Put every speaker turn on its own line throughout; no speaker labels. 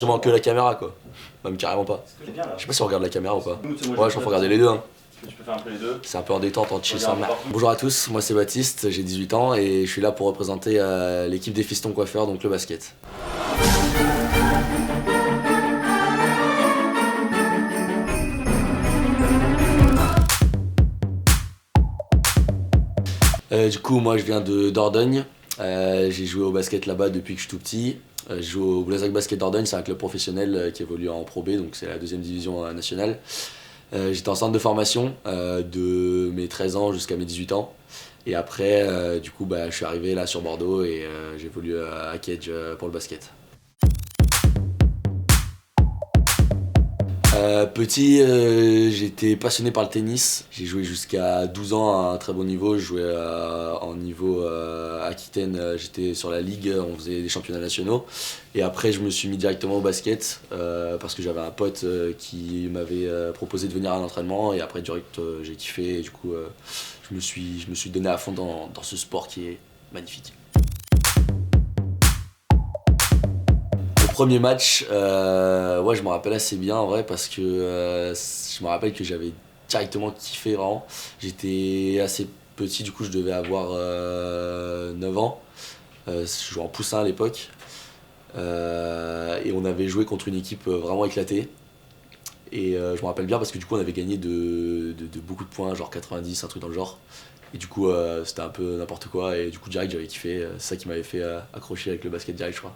Vraiment que la caméra quoi, même carrément pas.
C'est bien là.
Je sais pas si on regarde la caméra ou pas.
Nous, tu sais,
Ouais,
moi,
je pense regarder les deux. Hein.
Tu peux faire un peu les deux.
C'est un peu en détente, en chill sans
Regarde
merde.
partout.
Bonjour à tous, moi c'est Baptiste, j'ai 18 ans et je suis là pour représenter l'équipe des Fistons Coiffeurs, donc le basket. Du coup, moi je viens de Dordogne. J'ai joué au basket là-bas depuis que je suis tout petit. Je joue au Blazac Basket Dordogne, c'est un club professionnel qui évolue en Pro B, donc c'est la deuxième division nationale. J'étais en centre de formation de mes 13 ans jusqu'à mes 18 ans. Et après, du coup, je suis arrivé là sur Bordeaux et j'évolue à Cage pour le basket. Petit, j'étais passionné par le tennis. J'ai joué jusqu'à 12 ans à un très bon niveau. Je jouais en niveau Aquitaine, j'étais sur la ligue, on faisait des championnats nationaux. Et après, je me suis mis directement au basket parce que j'avais un pote qui m'avait proposé de venir à l'entraînement. Et après, direct, j'ai kiffé. Et du coup, je me suis donné à fond dans ce sport qui est magnifique. Premier match, ouais, je me rappelle assez bien en vrai parce que je me rappelle que j'avais directement kiffé vraiment. J'étais assez petit, du coup je devais avoir 9 ans. Je jouais en poussin à l'époque. Et on avait joué contre une équipe vraiment éclatée. Et je me rappelle bien parce que du coup on avait gagné de beaucoup de points, genre 90, un truc dans le genre. Et du coup c'était un peu n'importe quoi et du coup direct j'avais kiffé. C'est ça qui m'avait fait accrocher avec le basket direct je crois.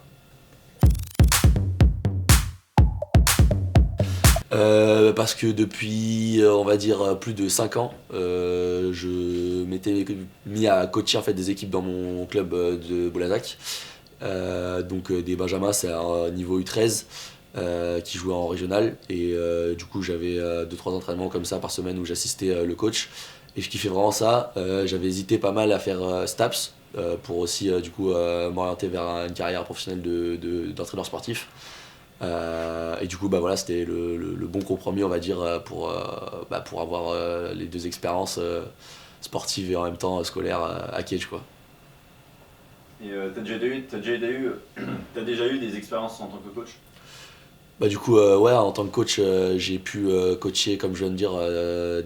Parce que depuis, on va dire, plus de 5 ans, je m'étais mis à coacher en fait, des équipes dans mon club de Boulazac. Donc des Benjamins, c'est un niveau U13 qui jouait en régional. Et du coup, j'avais 2-3 entraînements comme ça par semaine où j'assistais le coach. Et je kiffais vraiment ça. J'avais hésité pas mal à faire STAPS pour aussi du coup m'orienter vers une carrière professionnelle d'entraîneur sportif. Et du coup, voilà, c'était le bon compromis, on va dire, pour avoir les deux expériences sportives et en même temps scolaires à Cage, quoi.
Et t'as déjà eu des expériences en tant que coach?
Du coup, ouais, en tant que coach, j'ai pu coacher, comme je viens de dire,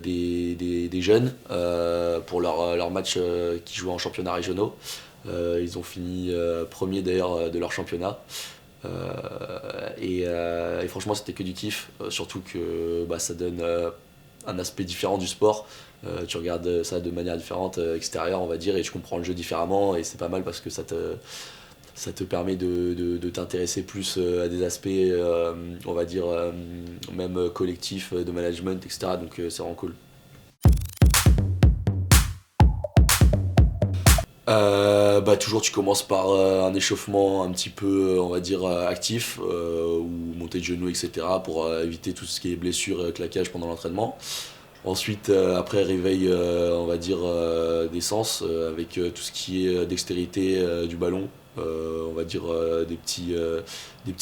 des jeunes pour leurs matchs qui jouaient en championnat régionaux. Ils ont fini premier d'ailleurs de leur championnat. Et franchement c'était que du kiff, surtout que ça donne un aspect différent du sport. Tu regardes ça de manière différente, extérieure on va dire, et tu comprends le jeu différemment et c'est pas mal parce que ça te permet de t'intéresser plus à des aspects, on va dire, même collectifs, de management, etc. Donc c'est vraiment cool. Toujours tu commences par un échauffement un petit peu on va dire actif ou montée de genoux etc pour éviter tout ce qui est blessure claquage pendant l'entraînement. Ensuite après réveil on va dire des sens avec tout ce qui est dextérité du ballon, on va dire des petits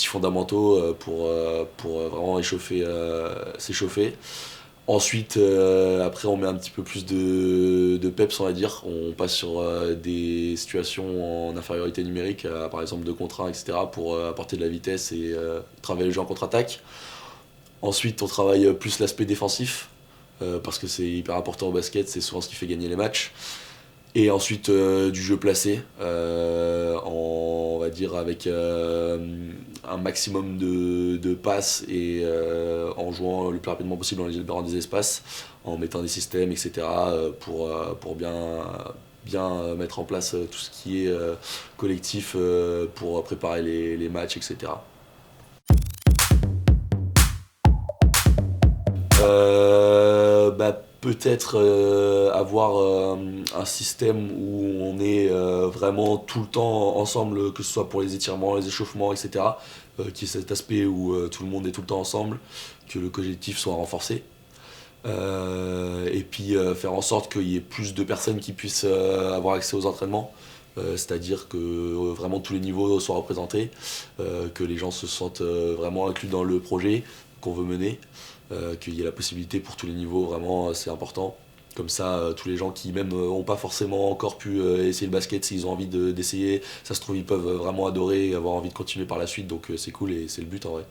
fondamentaux pour vraiment s'échauffer. Ensuite, après, on met un petit peu plus de peps, on va dire. On passe sur des situations en infériorité numérique, par exemple 2 contre 1, etc., pour apporter de la vitesse et travailler le jeu en contre-attaque. Ensuite, on travaille plus l'aspect défensif, parce que c'est hyper important au basket, c'est souvent ce qui fait gagner les matchs. Et ensuite, du jeu placé, on va dire avec un maximum de passes et en jouant le plus rapidement possible en libérant des espaces, en mettant des systèmes, etc. Pour bien mettre en place tout ce qui est collectif pour préparer les matchs, etc. Peut-être avoir un système où on est vraiment tout le temps ensemble, que ce soit pour les étirements, les échauffements, etc. Qui est cet aspect où tout le monde est tout le temps ensemble, que le collectif soit renforcé. Et puis faire en sorte qu'il y ait plus de personnes qui puissent avoir accès aux entraînements. C'est-à-dire que vraiment tous les niveaux soient représentés, que les gens se sentent vraiment inclus dans le projet qu'on veut mener, qu'il y ait la possibilité pour tous les niveaux, vraiment c'est important. Comme ça, tous les gens qui même n'ont pas forcément encore pu essayer le basket, s'ils ont envie d'essayer, ça se trouve ils peuvent vraiment adorer et avoir envie de continuer par la suite, donc c'est cool et c'est le but en vrai.